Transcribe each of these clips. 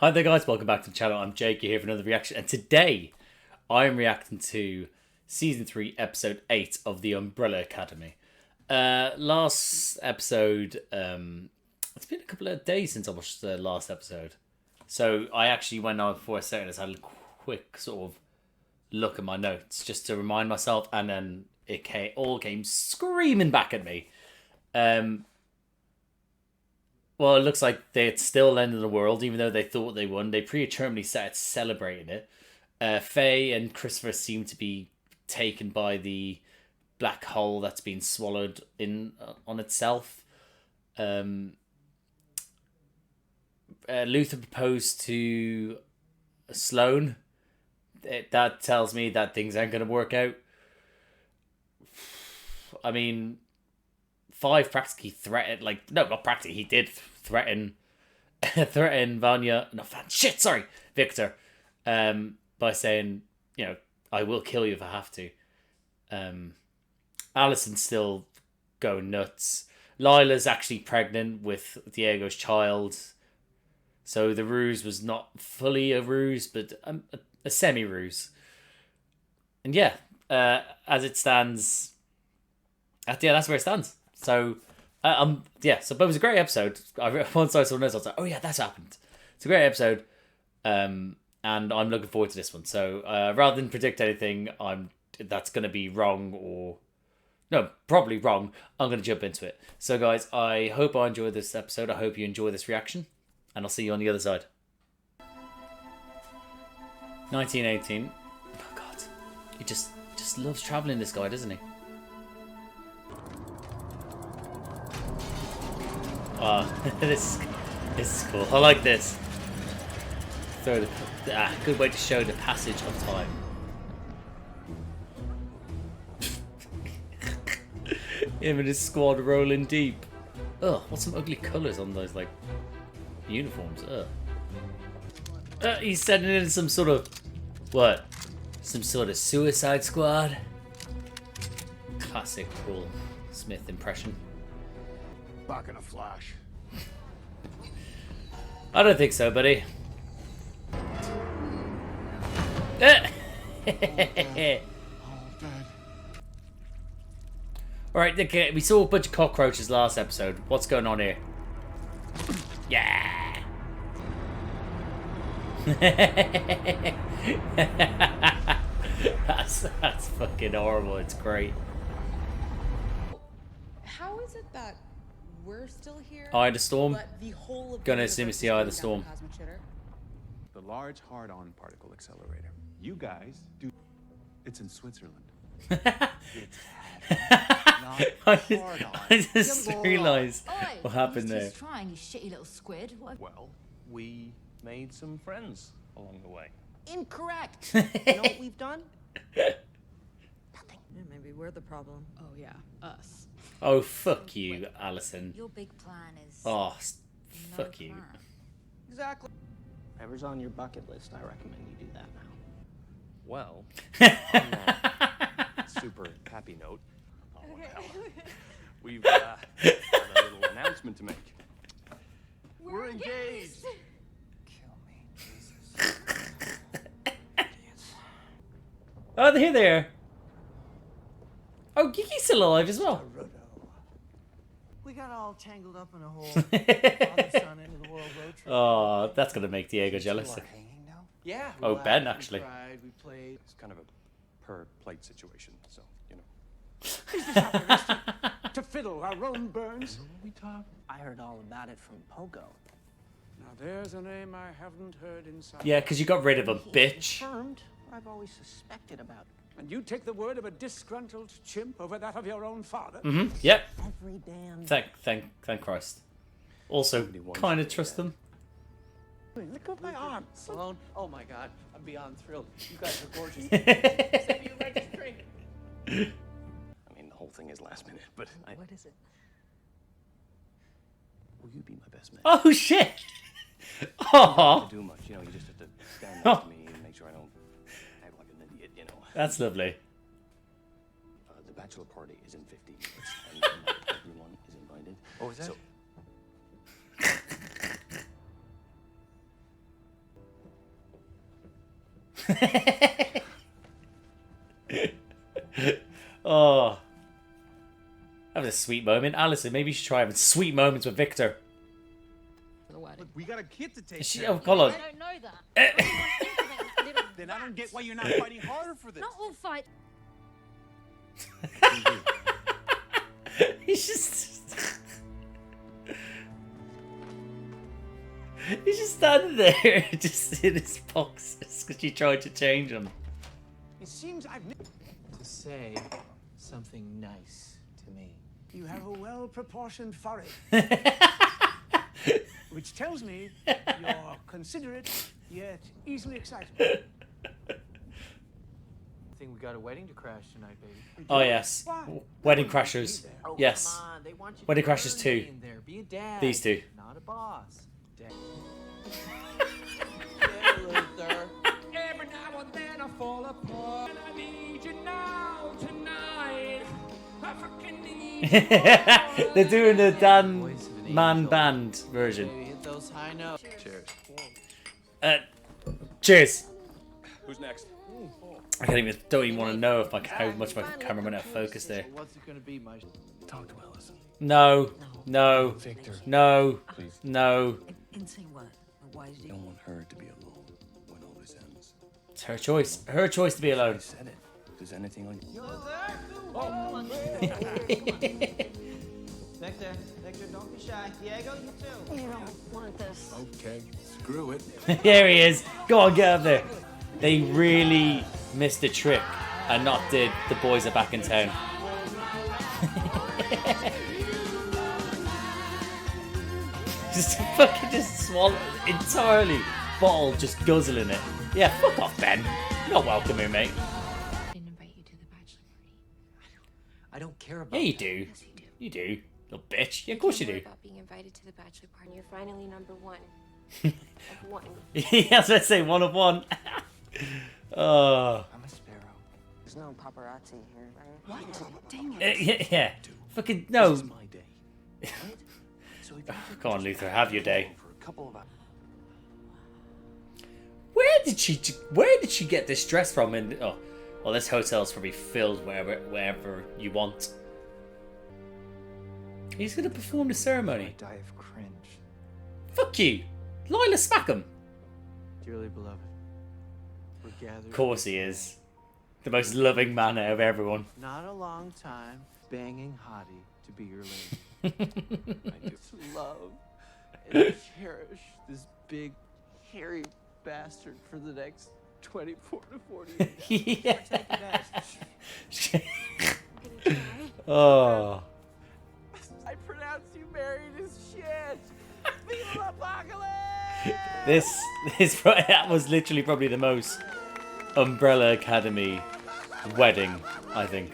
Hi there guys, welcome back to the channel. I'm Jake here for another reaction, and today I'm reacting to Season 3, Episode 8 of the Umbrella Academy. Last episode, it's been a couple of days since I watched the last episode. So I actually went on before I started this, had a quick sort of look at my notes just to remind myself, and then it all came screaming back at me. Well, it looks like they'd still ended the world, even though they thought they won. They predeterminedly started celebrating it. Faye and Christopher seem to be taken by the black hole that's been swallowed in on itself. Luther proposed to Sloane. That tells me that things aren't going to work out. I mean, Five practically threatened, like, no, not practically, he did threaten Viktor, by saying, you know, I will kill you if I have to. Allison's still going nuts. Lila's actually pregnant with Diego's child. So the ruse was not fully a ruse, but a semi-ruse. And yeah, as it stands, that's where it stands. So, but it was a great episode. Once I saw this, I was like, oh yeah, that's happened. It's a great episode, and I'm looking forward to this one. So, rather than predict anything, that's going to be wrong or... No, probably wrong. I'm going to jump into it. So, guys, I hope I enjoyed this episode. I hope you enjoy this reaction, and I'll see you on the other side. 1918. Oh, God. He just loves traveling, this guy, doesn't he? This is cool. I like this. Good way to show the passage of time. Him and his squad rolling deep. Ugh, what's some ugly colours on those, like, uniforms? Ugh. He's sending in some sort of... What? Some sort of suicide squad? Classic Paul Smith impression. Back in a flash. I don't think so, buddy. Alright, okay, we saw a bunch of cockroaches last episode. What's going on here? Yeah! That's fucking horrible. It's great. How is it that we're still here? Eye of the Storm. But the whole of Gonna assume it's the Eye of the Storm. The Large Hard-On Particle Accelerator. You guys do. It's in Switzerland. It's I just realised what happened there. Just trying, you shitty little squid. What? Well, we made some friends along the way. Incorrect. You know what we've done? Nothing. Yeah, maybe we're the problem. Oh yeah, us. Oh, fuck you, Allison. Your big plan is. Oh, fuck you. Plan. Exactly. Whatever's on your bucket list, I recommend you do that now. Well, on that super happy note, we've got a little announcement to make. We're engaged. Kill me, Jesus. Idiots. Oh, they're there. Oh, Gigi's still alive as well. We got all tangled up in a whole father-son into the world road trip. Oh, that's gonna make Diego jealous. You are hanging now? Yeah. Oh, Ben, actually. We cried, we played. It's kind of a per plate situation, so, you know. Is this optimistic? To fiddle our own burns? We talk. I heard all about it from Pogo. Now there's a name I haven't heard in some. Yeah, because you got rid of a He bitch. confirmed what I've always suspected about And you take the word of a disgruntled chimp over that of your own father? Yep. every damn. Thank Christ. Also, kind of trust them. Look at my arm. Sloan. Oh my God, I'm beyond thrilled. You guys are gorgeous. I mean, the whole thing is last minute, but What is it? will you be my best man? Oh shit! You don't Oh, have to do much, you know, you just have to stand next to me and make sure I don't act like an idiot, you know. that's lovely. The bachelor party is in 15 minutes, and everyone is invited. Oh, is that? So, Oh. That was a sweet moment. Allison, maybe you should try having sweet moments with Viktor. Look, we got a kid to take Is she, care oh, of. hold on. I don't know that. Then I don't get why you're not fighting harder for this. Not all fight. He's just... He's just standing there, just in his boxes, because you tried to change him. It seems I've... To say something nice to me. You have a well-proportioned forehead, which tells me you're considerate, yet easily excitable. I think we got a wedding to crash tonight, baby. Oh, yes. Why? Wedding Crashers. Oh, Yes. Come on. They want you Wedding to Crashers earn 2. in there. Be a dad. These two. Not a boss. Dad. Yeah, Luther. Every now and then I fall apart. And I need you now, tonight. I fucking need you. They're doing the Dan Voice of an Man angel. Band version. Baby, hit those high notes. Cheers. Cheers. Who's next? Don't even want to know if how much my camera went out of focus there. What's it gonna be, my? Talk to Allison. No. No. Viktor. No. Please. No. Insane what? Why did I don't want her to be alone when all this ends. It's her choice. Her choice to be alone. I said it. If there's anything on Victor, don't be shy. Diego, you too. You don't want this. Okay, screw it. Here he is. Go on, get up there. They really missed a trick and not did the boys are back in town. Just fucking just swallow entirely. Bottle just guzzling it. Yeah, fuck off, Ben. You're not welcome here, mate. I didn't invite you to the bachelor party. I don't care about. Yeah, you do. Yes, you do. You do. Little bitch. Yeah, of course you Don't worry do. about being invited to the bachelor party. You're finally number one. Of one. Yeah, I was going to say 1 of 1. Oh. I'm a sparrow. There's no paparazzi here, right? What? Dang it. Yeah. Fucking no. This is my day. So if you Go on, Luther. Have your day. for a couple of hours. Where did she get this dress from? In well, this hotel's probably filled wherever you want. He's gonna perform the ceremony. Die of cringe. Fuck you, Lila, smack him. Dearly beloved, we're gathered. Of course he is. The most loving man out of everyone. Not a long time, banging hottie to be your lady. I just love and cherish this big, hairy bastard for the next 24 to 40 years. Yeah. Oh. I pronounce you married as shit. Viva Apocalypse! That was literally probably the most Umbrella Academy wedding, I think.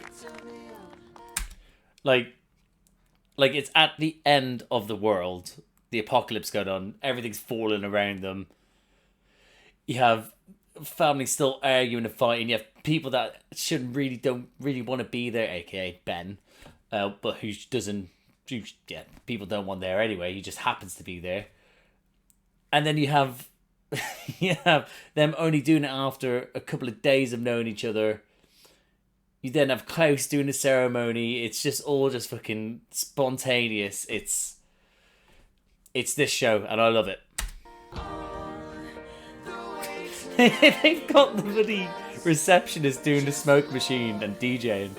Like it's at the end of the world. The apocalypse got on. Everything's falling around them. You have families still arguing and fighting. You have people that don't really want to be there, aka Ben, but who doesn't. People don't want there anyway. He just happens to be there. And then you have them only doing it after a couple of days of knowing each other. You then have Klaus doing the ceremony. It's just all just fucking spontaneous. It's this show, and I love it. They've got the bloody receptionist doing the smoke machine and DJing.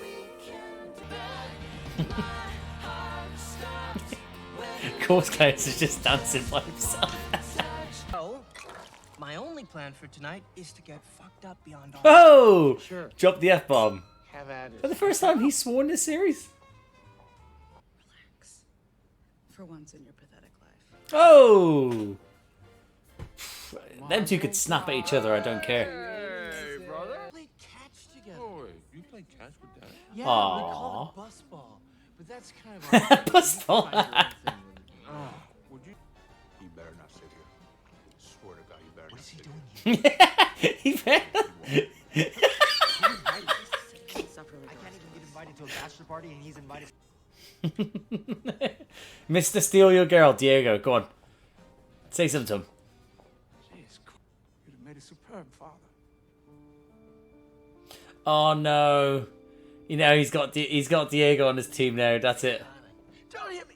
Of course, Klaus is just dancing by himself. So, my only plan for tonight is to get fucked up beyond all. Oh! Sure. Drop the F-bomb. Have at For it. the first time he's sworn this series. Relax. For once in your pathetic life. Oh! Them two could snap at each other, I don't care. Hey, brother. Play catch together. Oh, you play catch with that? Yeah, Aw. we call it bus ball. But that's kind of our Bus ball. You find your own thing with- Would you? You better not sit here. Swear to God, you better What not is he sit doing here? He better- Stop really I can't even get invited to a bachelor party and he's invited. Mr. Steal Your Girl, Diego, go on. Say something to him. Jeez, you'd have made a superb father. Oh no. You know, he's got Diego on his team now. That's it. Don't hit me.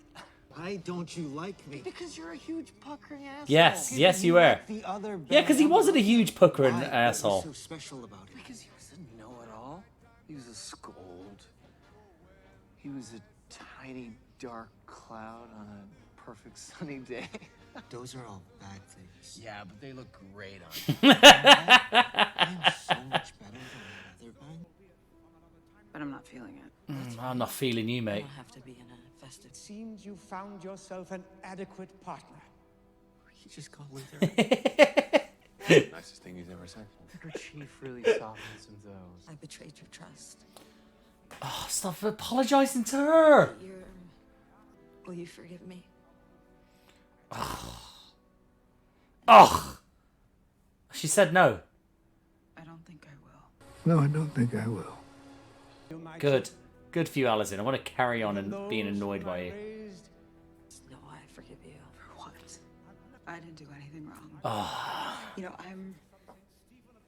Why don't you like me? Because you're a huge puckering asshole. Yes, you were. The other Yeah, because he wasn't a huge puckering Why? What asshole. was so special about him? Because he was a know-it-all. He was a scold. He was a tiny, dark cloud on a perfect sunny day. Those are all bad things. Yeah, but they look great on you. I'm so much better than the other man. But I'm not feeling it. I'm not feeling you, I mate. don't have to be in a festive. It seems you found yourself an adequate partner. He just got Luther. Nicest thing he's ever said. Her chief really softens some toes. I betrayed your trust. Oh, stop apologizing to her. Will you forgive me? Ugh. She said no. I don't think I will. No, I don't think I will. You might Good. Good for you, Allison. I want to carry on even and being those annoyed who by are you. raised No, I forgive you. For what? I didn't do anything wrong. Oh. You know, I'm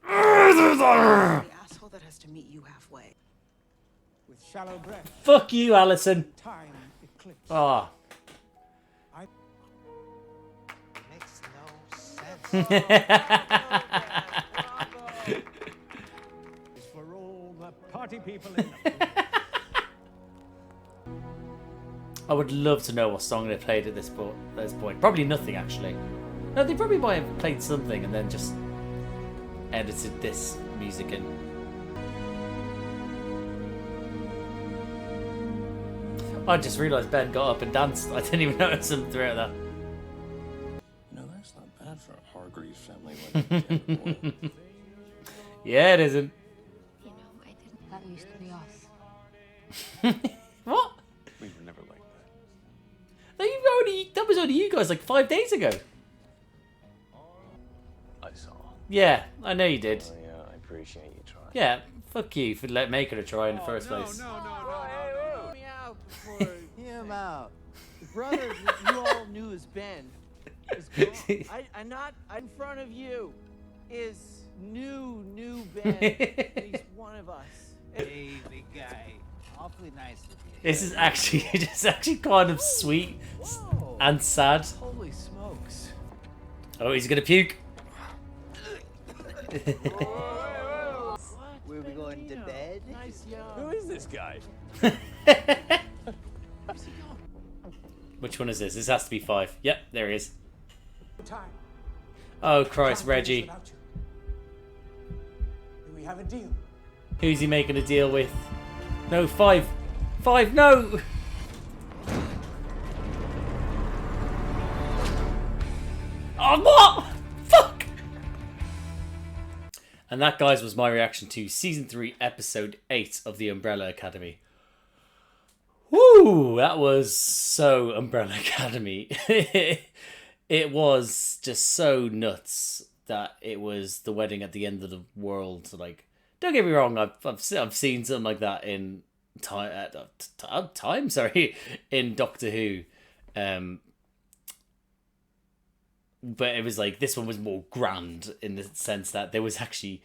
the asshole that has to meet you halfway. with shallow breath, Fuck you, Allison. time eclipse. Oh. Makes no sense. Is for all the party people in the I would love to know what song they played at this point. Probably nothing, actually. No, they probably might have played something and then just edited this music in. I just realised Ben got up and danced. I didn't even notice him throughout that. You know, that's not bad for a Hardgreeves family wedding. Yeah, it isn't. You know, I didn't. That used to be us. What? We were never like that. That was only you guys like 5 days ago. I saw. Yeah, I know you did. Oh, yeah, I appreciate you trying. Yeah, fuck you for making her try in the first place. Hear me out before. Hear him out. The brother that you all knew as Ben is gone. I'm not in front of you. Is new Ben. He's one of us. Hey, big guy. Awfully nice of you. This is actually it's actually kind of sweet and sad. Holy smokes. Oh, he's gonna puke. Where we going to bed? Nice young. Who is this guy? Which one is this? This has to be 5. Yep, there he is. time. Oh Christ, Can't do this Reggie. without you. Do we have a deal? Who's he making a deal with? No, 5. 5, no! Oh, what? Fuck! And that, guys, was my reaction to Season 3, Episode 8 of The Umbrella Academy. Woo! That was so Umbrella Academy. It was just so nuts that it was the wedding at the end of the world. Like, don't get me wrong, I've seen something like that in in Doctor Who. But it was like, this one was more grand in the sense that there was actually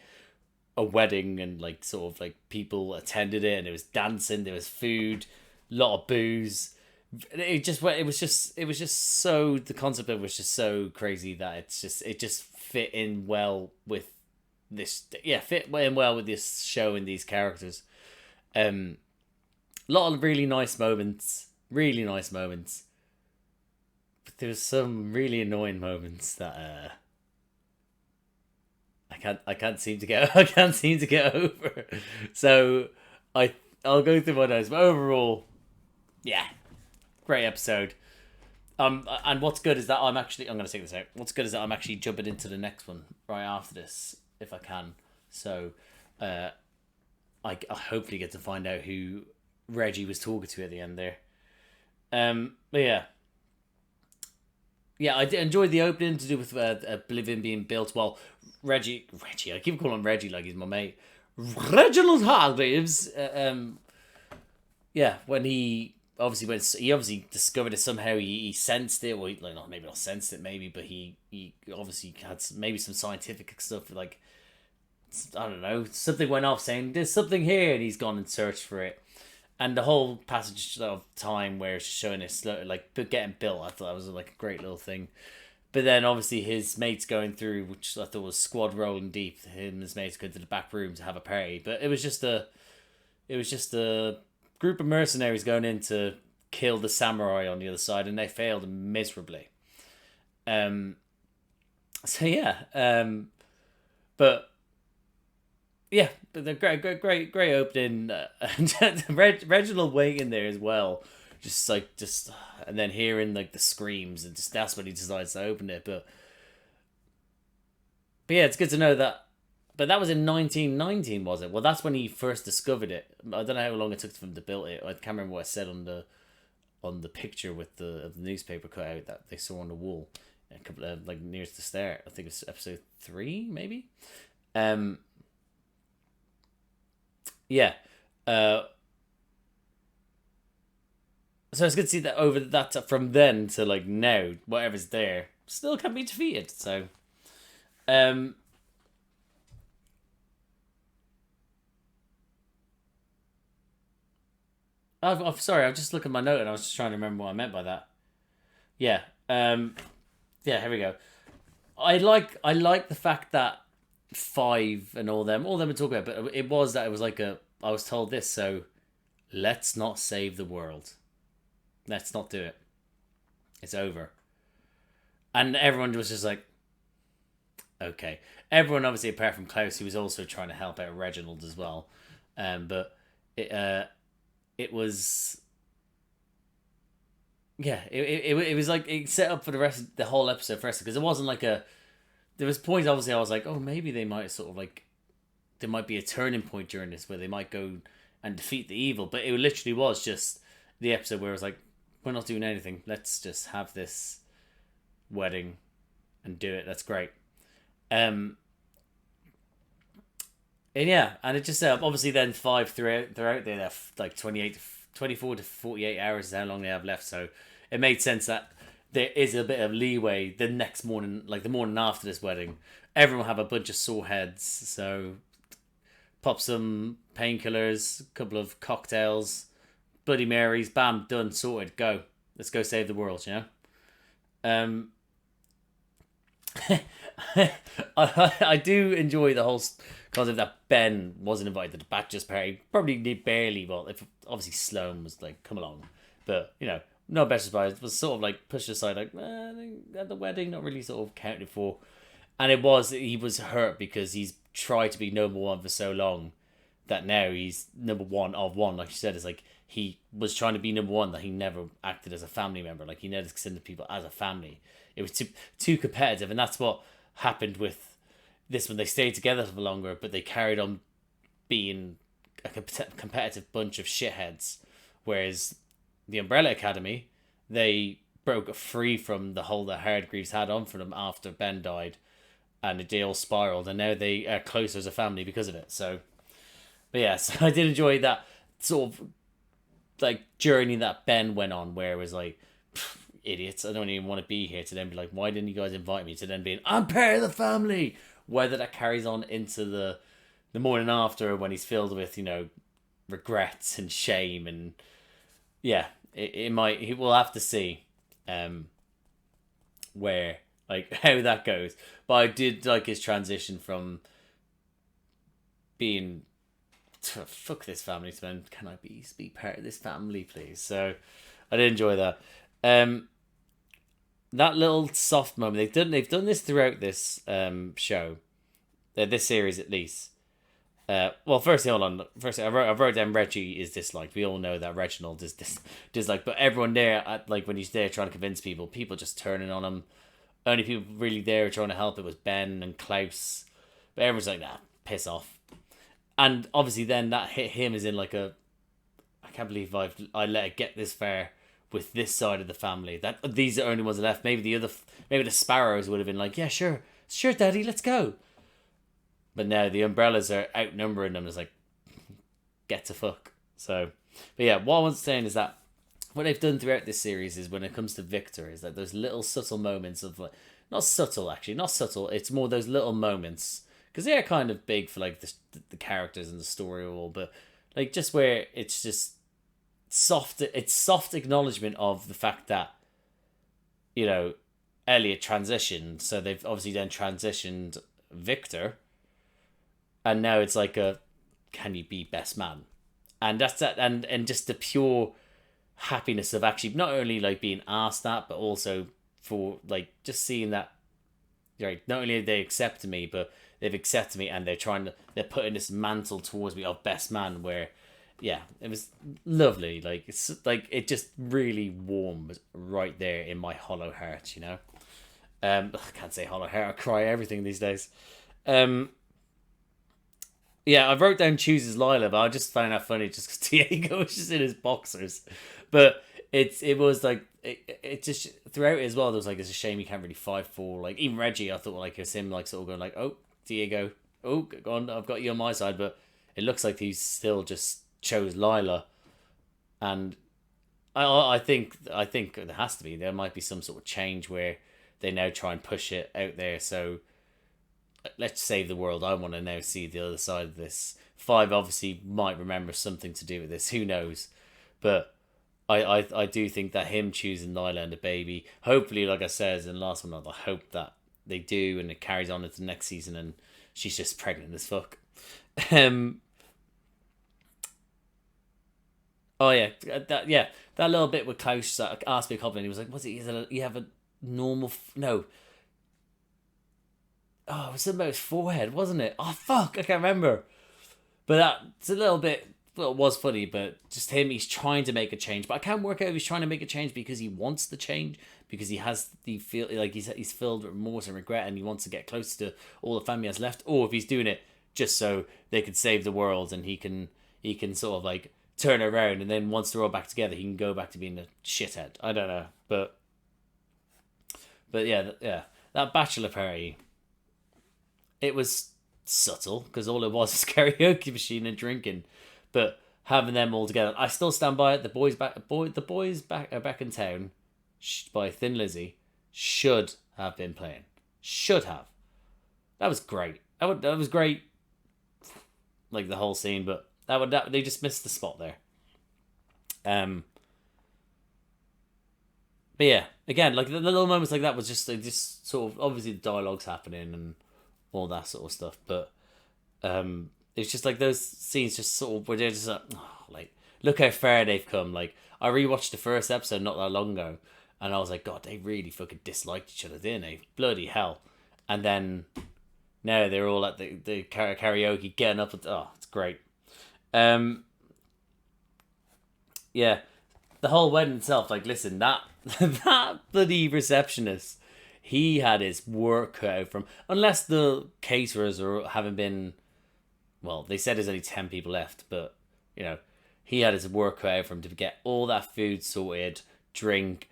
a wedding and like sort of like people attended it and there was dancing, there was food, a lot of booze. It was just so, the concept of it was just so crazy that it just fit in well with this, fit in well with this show and these characters. A lot of really nice moments. But there was some really annoying moments that I can't seem to get over. So I'll go through my notes, but overall, yeah, great episode. And what's good is that I'm going to take this out. What's good is that I'm actually jumping into the next one right after this, if I can. So, I hopefully get to find out who Reggie was talking to at the end there. But yeah. Yeah, I did enjoy the opening to do with Oblivion being built. Well, Reggie, I keep calling him Reggie like he's my mate. Reginald Hardgreeves, yeah, when he obviously discovered it somehow. He sensed it, or maybe not sensed it, maybe, but he obviously had maybe some scientific stuff like I don't know, something went off saying there's something here, and he's gone and searched for it. And the whole passage of time where it's showing it slow, like getting built, I thought that was like a great little thing. But then obviously his mates going through, which I thought was squad rolling deep. Him and his mates going to the back room to have a party, but it was just a group of mercenaries going in to kill the samurai on the other side, and they failed miserably. So yeah, but yeah, but the great opening. Reginald Wing in there as well, just and then hearing like the screams, and just that's when he decides to open it. But yeah, it's good to know that. But that was in 1919, was it? Well, that's when he first discovered it. I don't know how long it took for him to build it. I can't remember what I said on the picture with the newspaper cutout that they saw on the wall. A couple of like nearest the start. I think it's episode 3, maybe. Yeah. So it's good to see that over that from then to like now, whatever's there still can be defeated. So, I'm sorry. I'm just looking at my note and I was just trying to remember what I meant by that. Yeah. Yeah. Here we go. I like the fact that Five and all them are talking about, but it was like I was told this, so let's not save the world. Let's not do it. It's over. And everyone was just like, okay. Everyone, obviously, apart from Klaus, who was also trying to help out Reginald as well. But it was, yeah, it was like it set up for the whole episode first, because it wasn't like there was points, obviously, I was like, oh, maybe they might sort of like, there might be a turning point during this where they might go and defeat the evil, but it literally was just the episode where it was like, we're not doing anything, let's just have this wedding and do it. That's great. And yeah, and it just obviously then Five throughout there, like 24 to 48 hours is how long they have left, so it made sense that there is a bit of leeway the next morning, like the morning after this wedding. Everyone will have a bunch of sore heads, so pop some painkillers, a couple of cocktails, Bloody Marys, bam, done, sorted, go. Let's go save the world, you know? I do enjoy the whole concept that Ben wasn't invited to the bachelor's party. Probably barely, well, if obviously Sloane was like, come along. But, you know, no bachelor's party. It was sort of like pushed aside, like, at the wedding, not really sort of counted for. And he was hurt because he's tried to be number one for so long that now he's number one of one. Like you said, it's like he was trying to be number one, that he never acted as a family member. Like he never considered people as a family. It was too competitive, and that's what happened with this when they stayed together for longer, but they carried on being a competitive bunch of shitheads. Whereas the Umbrella Academy, they broke free from the hold that Hardgreeves had on for them after Ben died, and they all spiraled, and now they are closer as a family because of it. So, but yeah, so I did enjoy that sort of like journey that Ben went on, where it was like, idiots, I don't even want to be here, to then be like, why didn't you guys invite me, to then being, I'm part of the family. Whether that carries on into the morning after, when he's filled with, you know, regrets and shame, and yeah, it might, he will have to see where, like, how that goes. But I did like his transition from being fuck this family to then, can I be part of this family, please? So I did enjoy that. That little soft moment, they've done this throughout this show, this series at least. Well, firstly, hold on. Firstly, I wrote down Reggie is disliked. We all know that Reginald is disliked, but everyone there, like when he's there trying to convince people just turning on him. Only people really there trying to help it was Ben and Klaus, but everyone's like, nah, piss off. And obviously, then that hit him as in like I can't believe I let it get this far with this side of the family. That these are the only ones left. Maybe the Sparrows would have been like, yeah, sure, Daddy, let's go. But now the Umbrellas are outnumbering them. It's like, get to fuck. So, but yeah, what I was saying is that what they've done throughout this series is, when it comes to Viktor, is that those little subtle moments of, like, not subtle, it's more those little moments, because they're kind of big for like the characters and the story all, but like just where it's just soft acknowledgement of the fact that, you know, Elliot transitioned, so they've obviously then transitioned Viktor, and now it's like a, can you be best man? And that's that, and just the pure happiness of actually not only like being asked that, but also for like just seeing that, right, not only have they accepted me, but they've accepted me, and they're putting this mantle towards me of best man, where, yeah, it was lovely. Like, it's like, it just really warmed right there in my hollow heart, you know. I can't say hollow heart, I cry everything these days. Yeah, I wrote down chooses Lila, but I just found that funny just because Diego was just in his boxers. But it was like, it just, throughout it as well, there was like, it's a shame you can't really fight for, like, even Reggie, I thought like it was him like sort of going like, oh, Diego, oh, go on, I've got you on my side, but it looks like he's still just chose Lila. And I think there has to be, there might be some sort of change where they now try and push it out there, so let's save the world. I want to now see the other side of this. 5 obviously might remember something to do with this, who knows, but I do think that him choosing Lila and the baby, hopefully, like I said in the last one, I hope that they do and it carries on into the next season and she's just pregnant as fuck. Oh yeah, that little bit with Klaus that asked me a compliment. He was like, "Was it? You have a normal no." Oh, it was something about his forehead, wasn't it? Oh fuck, I can't remember. But that's a little bit. Well, it was funny, but just him. He's trying to make a change, but I can't work out if he's trying to make a change because he wants the change, because he has the feel like he's filled with remorse and regret, and he wants to get close to all the family has left, or if he's doing it just so they could save the world and he can sort of like turn around, and then once they're all back together, he can go back to being a shithead. I don't know, but yeah, that bachelor party. It was subtle because all it was is karaoke machine and drinking, but having them all together, I still stand by it. The boys are back in town by Thin Lizzy should have been playing. Should have. That was great. That was great. Like the whole scene, but they just missed the spot there. But yeah, again, like the little moments like that was just sort of, obviously the dialogue's happening and all that sort of stuff, but it's just like those scenes just sort of where they're just like look how far they've come. Like, I rewatched the first episode not that long ago, and I was like, God, they really fucking disliked each other, didn't they? Bloody hell. And then now they're all at the karaoke getting up and it's great. Yeah, the whole wedding itself, like, listen, that bloody receptionist, he had his work cut out from, unless the caterers haven't been, well, they said there's only 10 people left, but, you know, he had his work cut out from to get all that food sorted, drink,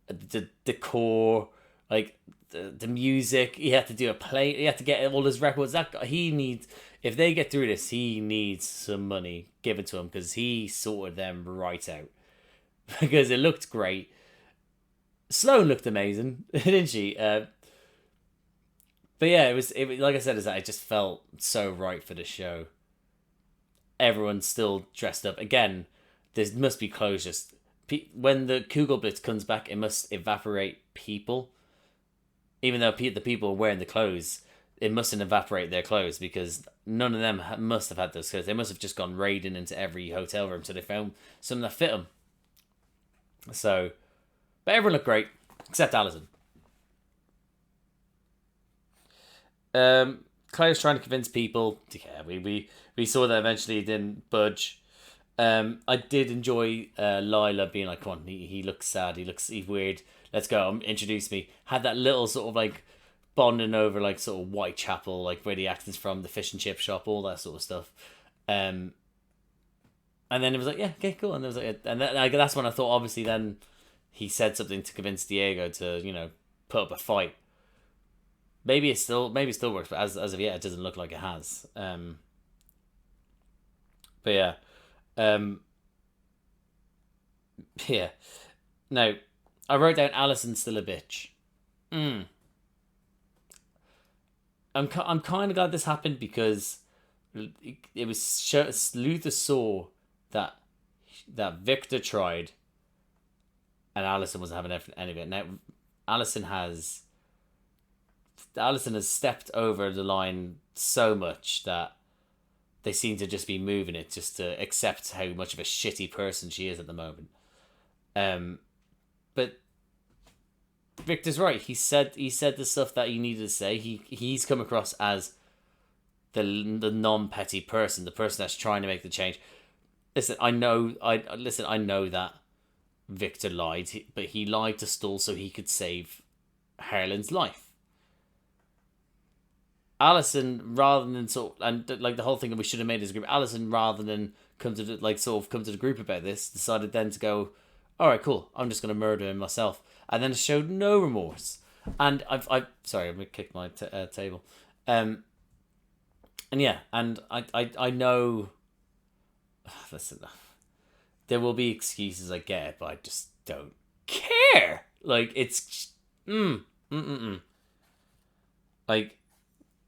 the decor, like the music. He had to do a play. He had to get all his records. He needs, if they get through this, he needs some money given to him because he sorted them right out. Because it looked great. Sloane looked amazing, didn't she? But yeah, it was like I said, it just felt so right for the show. Everyone's still dressed up. Again, there must be clothes. Just when the Kugelblitz comes back, it must evaporate people. Even though the people are wearing the clothes, it mustn't evaporate their clothes because none of them must have had those clothes. They must have just gone raiding into every hotel room, so they found some that fit them. So, but everyone looked great except Allison. Claire's trying to convince people. Yeah, we saw that eventually it didn't budge. I did enjoy Lila being like, come on, he looks sad, he's weird, let's go, introduce me. Had that little sort of like bonding over like sort of Whitechapel, like where the acting's from, the fish and chip shop, all that sort of stuff. And then it was like, yeah, okay, cool. And there was like, that's when I thought, obviously, then he said something to convince Diego to, you know, put up a fight. Maybe it still works, but as of yet, it doesn't look like it has. But yeah. Yeah. Now, I wrote down Allison's still a bitch. I'm kind of glad this happened because it was Luther saw that Viktor tried, and Allison wasn't having any of it. Now Allison has stepped over the line so much that they seem to just be moving it just to accept how much of a shitty person she is at the moment. But Viktor's right. He said the stuff that he needed to say. He's come across as the non-petty person, the person that's trying to make the change. Listen, I know that Viktor lied, but he lied to Stull so he could save Harlan's life. Allison, rather than the whole thing that we should have made as a group, Allison, rather than come to the group about this, decided then to go, all right, cool, I'm just going to murder him myself, and then showed no remorse. And sorry, I'm going to kick my table. And yeah, and I know, listen, there will be excuses I get, but I just don't care. Like, it's like,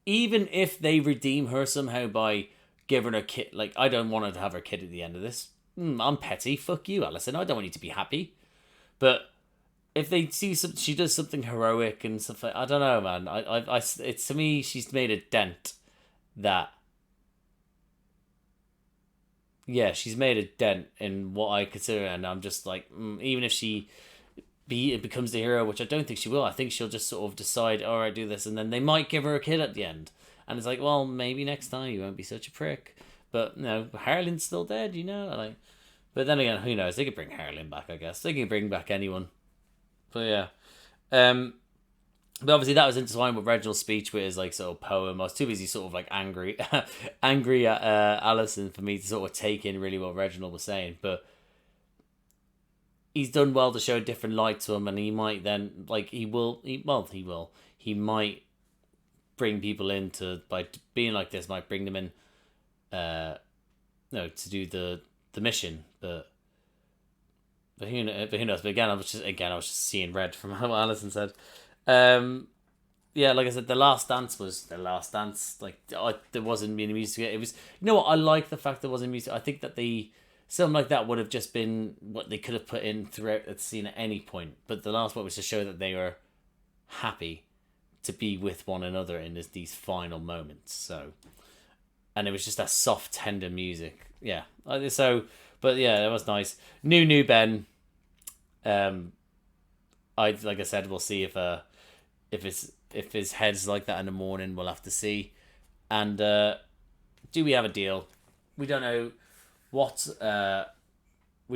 even if they redeem her somehow by giving her kid, like, I don't want her to have her kid at the end of this. I'm petty. Fuck you, Allison. I don't want you to be happy. But if they see she does something heroic and stuff like, I don't know, man. It's, to me, she's made a dent that. Yeah, she's made a dent in what I consider, and I'm just like, even if she becomes the hero, which I don't think she will. I think she'll just sort of decide, all right, do this, and then they might give her a kid at the end, and it's like, well, maybe next time you won't be such a prick. But no, Harlan's still dead, you know. Like, but then again, who knows? They could bring Harlan back, I guess. They can bring back anyone. But yeah, but obviously that was intertwined with Reginald's speech with his like sort of poem. I was too busy sort of like angry at Allison for me to sort of take in really what Reginald was saying, but. He's done well to show a different light to him, and he might then, like, he might bring people in by being like this, might bring them in, to do the mission, but who knows? But again, I was just seeing red from what Allison said. Yeah, like I said, the last dance was the last dance. Like, there wasn't any music. It was, you know what? I like the fact there wasn't music. I think that something like that would have just been what they could have put in throughout the scene at any point. But the last one was to show that they were happy to be with one another in these final moments. So, and it was just that soft, tender music. Yeah. So, but yeah, it was nice. New Ben. Like I said, we'll see if his head's like that in the morning. We'll have to see. And do we have a deal? We don't know. We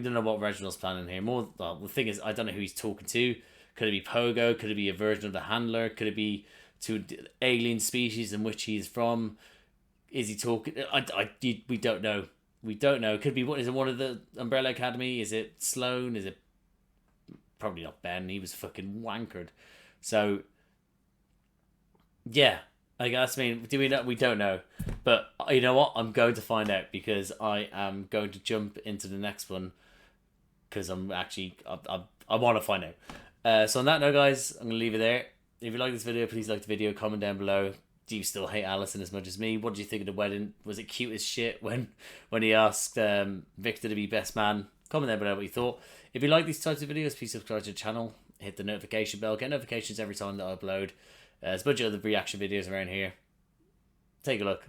don't know what Reginald's planning here. The thing is, I don't know who he's talking to. Could it be Pogo? Could it be a version of the Handler? Could it be to alien species in which he's from? Is he talking? We don't know. We don't know. Could be is it one of the Umbrella Academy? Is it Sloane? Is it probably not Ben? He was fucking wankered. So yeah. I guess, do we know? We don't know. But you know what? I'm going to find out because I am going to jump into the next one because I want to find out. So on that note, guys, I'm going to leave it there. If you like this video, please like the video, comment down below. Do you still hate Allison as much as me? What did you think of the wedding? Was it cute as shit when he asked Viktor to be best man? Comment down below what you thought. If you like these types of videos, please subscribe to the channel. Hit the notification bell. Get notifications every time that I upload. There's a bunch of other reaction videos around here. Take a look.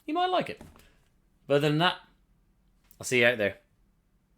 You might like it. But other than that, I'll see you out there.